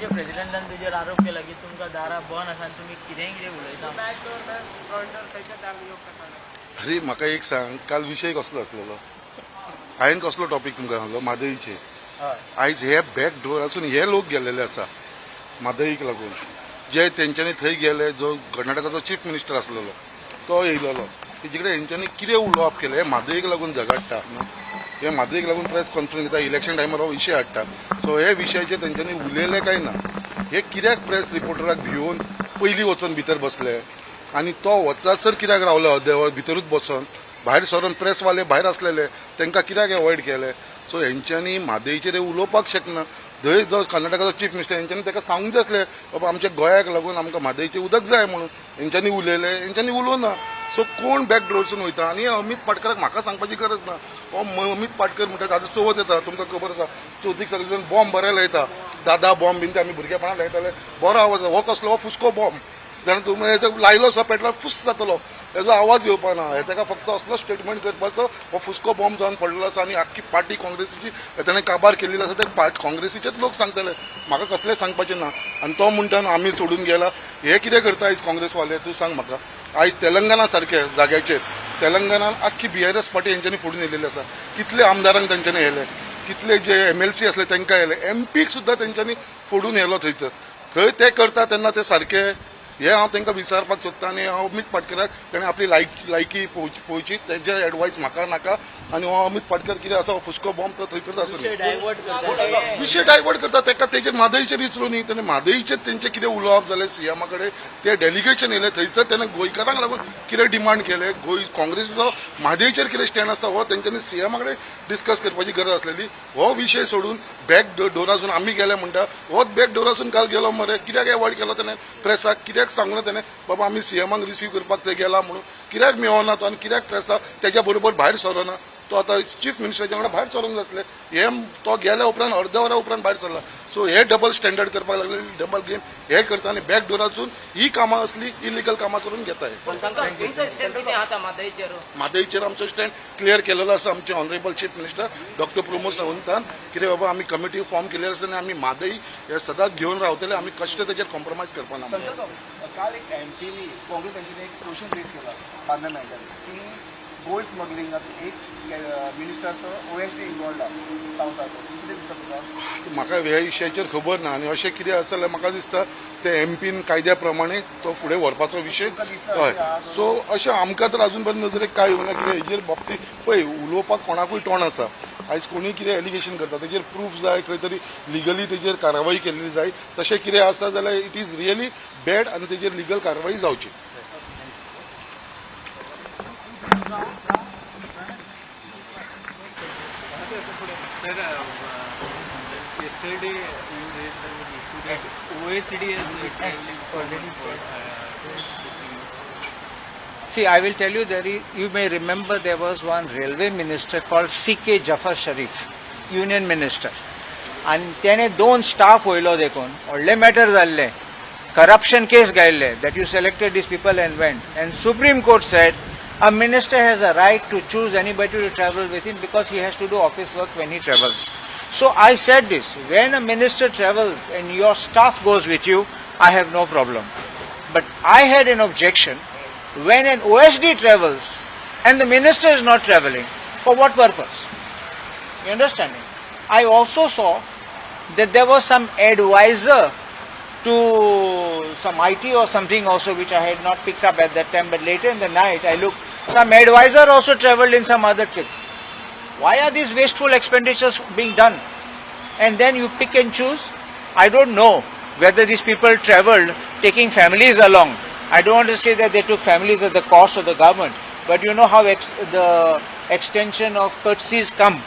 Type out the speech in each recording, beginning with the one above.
मादईचे प्रेसिडेंटान तुजेर आरोप केला की तुमकां दारां बंद आसा आनी तुमी कितें कितें उलयता. अरे म्हाका एक सांग, काल विशय कसलो आसलेलो? हांवें कसलो टॉपिक तुमकां सांगलो? मादईचे. आयज हे बॅक डोरासून हे लोक गेलेले आसा मादईक लागून, जे तेंच्यांनी थंय गेले. जो कर्नाटकाचो चीफ मिनिस्टर आसलेलो तो येयलेलो, तेजे कडेन हेंच्यांनी कितें उलोवप केलें? हे मादईक लागून झगडटा न्हू, हे मादईक लागून प्रेस कॉन्फरन्स घेता, इलेक्शन टायमार हो विशय हाडटा. सो हे विशयाचेर तेंच्यांनी उलयले काय ना. हे कित्याक प्रेस रिपोर्टराक भिवून पयलीं वचून भितर बसले आनी तो वचासर कित्याक रावलो अर्देवळ भितरूच बसून? भायर सरून प्रेसवाले भायर आसलेले तांकां कित्याक एवॉयड केले? सो हेंच्यांनी मादईचेर उलोवपाक शकना. थंय जो कर्नाटकाचो चीफ मिनिस्टर हेंच्यांनी ताका सांगूंक जाय आसलें बाबा आमच्या गोंयाक लागून आमकां मादईचें उदक जाय म्हणून. हेंच्यांनी उलयले, हेंच्यांनी उलोवना. सो कोण बॅक डोरसून वयता? आनी अमित पाटकराक म्हाका सांगपाची गरज ना. हो अमित पाटकर म्हणटा ताजो चवथ येता, तुमकां खबर आसा. चवथीक सगळे जाण बॉम्ब बरे लायता, दादा बॉम्ब बीन ते आमी भुरगेपणां लायताले. बरो आवाज हो कसलो? हो फुस्को बॉम्ब. जाणा तुमी हेजो लायलो सो पेटल्यार फुस जातलो, हेजो आवाज येवपाना. हे ताका फक्त असलो स्टेटमेंट करपाचो हो फुस्को बॉम्ब जावन पडलेलो आसा आनी आख्खी पार्टी काँग्रेसीची ताणें काबार केल्ली आसा. ते काँग्रेसीचेच लोक सांगतले, म्हाका कसलें सांगपाचें ना. आनी तो म्हणटा आमी सोडून गेला. हे कितें करता आयज काँग्रेसवाले? तूं सांग म्हाका. आयज तेलंगणा सारखे जाग्याचेर, तेलंगणान आख्खी BRS पार्टी हेंच्यांनी फुडून येयलेली आसा. कितले आमदारांक तेंच्यांनी येयले, कितले जे MLC आसले तांकां येयले, MPक सुद्दां तेंच्यांनी फोडून येयलो थंयसर. थंय ते करता तेन्ना ते सारखे? हे हांव तांकां विचारपाक सोदतां. आनी हांव अमित पाटकराक ताणें आपली लायकी पळोवची, तेजे एडवायस म्हाका नाका. आनी हो अमित पाटकर कितें आसा, फुस्को बॉम्ब तो थंयसर आसा. विशय डायवर्ट करता. ताका तेजेर मादईचेर विचारूं न्ही. ताणें मादईचेर तेंचें कितें उलोवप जालें CMा कडेन. ते डेलिगेशन येयलें थंयसर, तेणें गोंयकारांक लागून कितें डिमांड केलें, काँग्रेसीचो मादईचेर कितें स्टँड आसा हो तेंच्यांनी CMा कडेन डिस्कस करपाची गरज आसलेली. हो विशय सोडून बॅक डोरासून आमी गेले म्हणटा. होच बॅक डोरासून काल गेलो मरे. कित्याक एवॉयड केलो ताणें प्रेसाक? कित्याक सांगून ताणें बाबा आमी CMाक रिसीव करपाक ते गेला म्हणून? कित्याक मेळना तो? आनी कित्याक प्रेसाक तेज्या बरोबर भायर सरोना? तो आतां चीफ मिनिस्टराच्या वांगडा भायर सरोंक जाय आसलें. हे तो गेल्या उपरांत अर्द्या वरा उपरांत भायर सरला. सो हे डबल स्टँडर्ड करपाक लागले, डबल गेम हे करता. आनी बॅक डोरासून ही कामां असली इलिगल कामां करून घेता. मादईचेर आमचो स्टँड क्लियर केलेलो आसा आमचे honourable chief minister doctor Pramod सावंतान. कितें बाबा आमी कमिटी फॉर्म केलेली आसा आनी आमी मादई हे सदांच घेवन रावतले. आमी कशें तेजेर कॉम्प्रोमायज करपाना. काल एक एमपीनी काँग्रेस एमपीने एक क्वेश्चन रेज केला पार्लमेंटात की गोल्ड स्मगलिंगात एक मिनिस्टरचो OSD इन्वॉल्ड आसा. कितें दिसता तुका? म्हाका ह्या विशयाचेर खबर ना. आनी अशें कितें आसा जाल्यार म्हाका दिसता ते MPन कायद्या प्रमाणे तो फुडें व्हरपाचो विशय. हय. सो अशें आमकां तर अजून पर्यंत नजरेक काय येवना. कित्याक हेजेर बाबतींत पळय उलोवपाक कोणाकूय तोंड आसा. आयज कोणूय कितें एलिगेशन करता तेजेर प्रूफ जाय, खंय तरी लिगली तेजेर कारवाई केल्ली जाय. तशें कितें आसा जाल्यार इट इज रियली बॅड आनी तेजेर लिगल कारवाई जावची. Yesterday you raised the issue that OECD has already See, I will tell you, you may remember there was one railway minister called CK Jafar Sharif, union minister. And त्याने 2 staff वयलो देखून व्हडले matter जाल्ले, corruption case गायल्ले, that you selected these people and went. And Supreme Court said a minister has a right to choose anybody to travel with him because he has to do office work when he travels. So I said this, when a minister travels and your staff goes with you, I have no problem. But I had an objection when an OSD travels and the minister is not traveling. For what purpose? You understand me? I also saw that there was some advisor to some IT or something also which I had not picked up at that time, but later in the night I looked, some advisor also travelled in some other trip. Why are these wasteful expenditures being done? And then you pick and choose? I don't know whether these people travelled taking families along. I don't want to say that they took families at the cost of the government, but you know how the extension of courtesies come,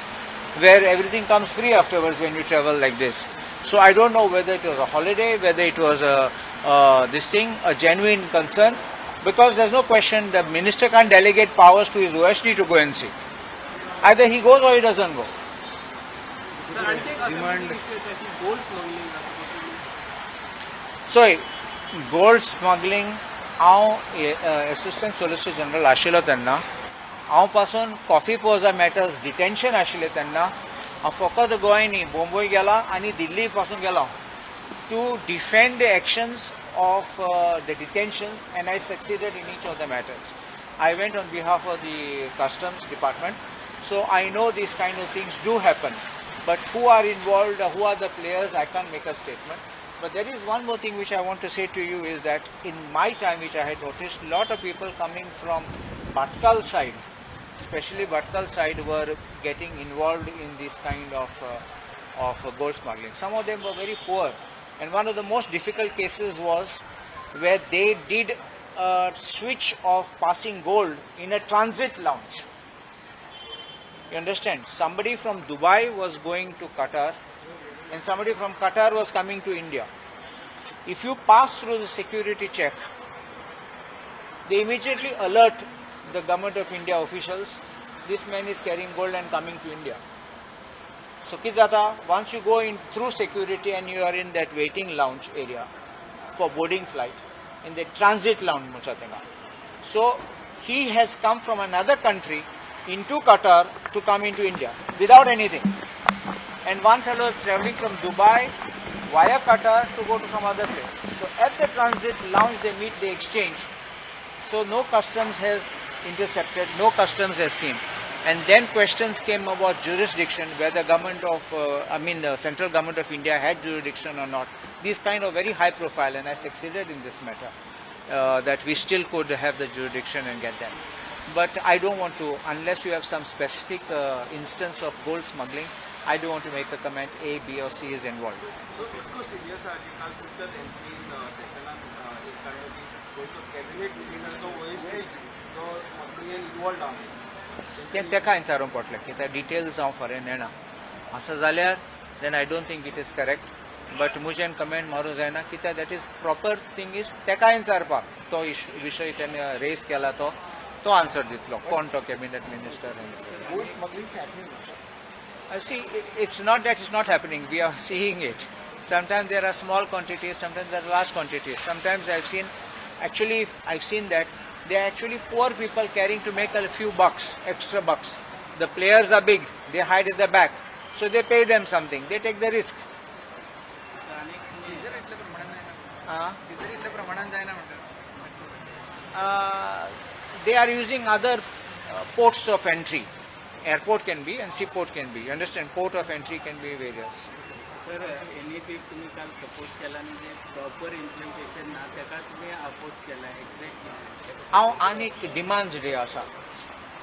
where everything comes free afterwards when you travel like this. So I don't know whether it was a holiday, whether it was a genuine concern, because there's no question the minister can't delegate powers to his OSD to go and see. Either he goes or he doesn't go. So gold smuggling, हांव assistant solicitor general आशिल्लो तेन्ना हांव पासून coffee पोजा matters detention आशिल्लें तेन्ना हांव फकत गोंय न्ही बॉम्बे गेला आनी दिल्ली पासून गेलो to defend the actions of the detentions, and I succeeded in each of the matters. I went on behalf of the Customs Department, so I know these kind of things do happen. But who are involved, who are the players, I can't make a statement. But there is one more thing which I want to say to you is that in my time, which I had noticed, a lot of people coming from Bhatkal side, especially Bhatkal side, were getting involved in this kind of gold smuggling. Some of them were very poor, and one of the most difficult cases was where they did a switch of passing gold in a transit lounge. You understand? Somebody from Dubai was going to Qatar, and somebody from Qatar was coming to India. If you pass through the security check, they immediately alert the government of India officials, this man is carrying gold and coming to India. So Kizata, once you go in through security and you are in that waiting lounge area for boarding flight, in the transit lounge, so he has come from another country into Qatar to come into India without anything. And one fellow is traveling from Dubai via Qatar to go to some other place. So at the transit lounge they meet, they exchange. So no customs has intercepted, no customs has seen. And then questions came about jurisdiction, whether government of, the central government of India had jurisdiction or not. These kind of very high profile, and I succeeded in this matter, that we still could have the jurisdiction and get that. But I don't want to, unless you have some specific instance of gold smuggling, I don't want to make a comment A, B or C is involved. So इतको serious आहे काल तुमच्या त्यांची सेशनात एक काय होती गोष्ट cabinet minister OSD जो स्मगलिंग इन्वॉल्व आहे तेका विचारूंक पडटलें की ते डिटेल्स हांव फरें नेना असं जाल्यार then I don't think it is correct but मुजेन कमेंट मारूं जायना कित्याक that is proper thing is तेका विचारपाक तो विशय तेणे रेज केला तो आन्सर दितलो कोण तो cabinet minister. Gold smuggling is happening. See, it's not that it's not happening. We are seeing it. Sometimes there are small quantities, sometimes there are large quantities. Sometimes I've seen that they are actually poor people carrying to make a few bucks, extra bucks. The players are big, they hide at the back. So they pay them something, they take the risk. They are using other ports of entry. Airport can be and seaport can be. You understand? Port of entry can be various. Sir NEP तुम्ही काल suppose केला म्हणजे proper implementation ना तेका तुम्ही oppose केला exactly हांव आनीक डिमांड्स डे आसा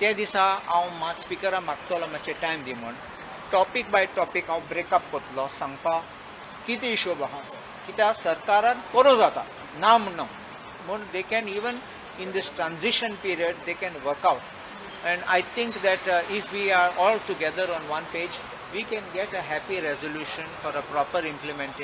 ते दिसा हांव मात स्पिकराक मागतलो मातशें टायम दी म्हण टॉपीक बाय टॉपीक हांव ब्रेकअप करतलो सांगपाक कितें इश्यू आहा कित्याक सरकारान बरो जाता ना म्हण they can even in this transition period they can work out, and I think that if we are all together on one page we can get a happy resolution for a proper implementation.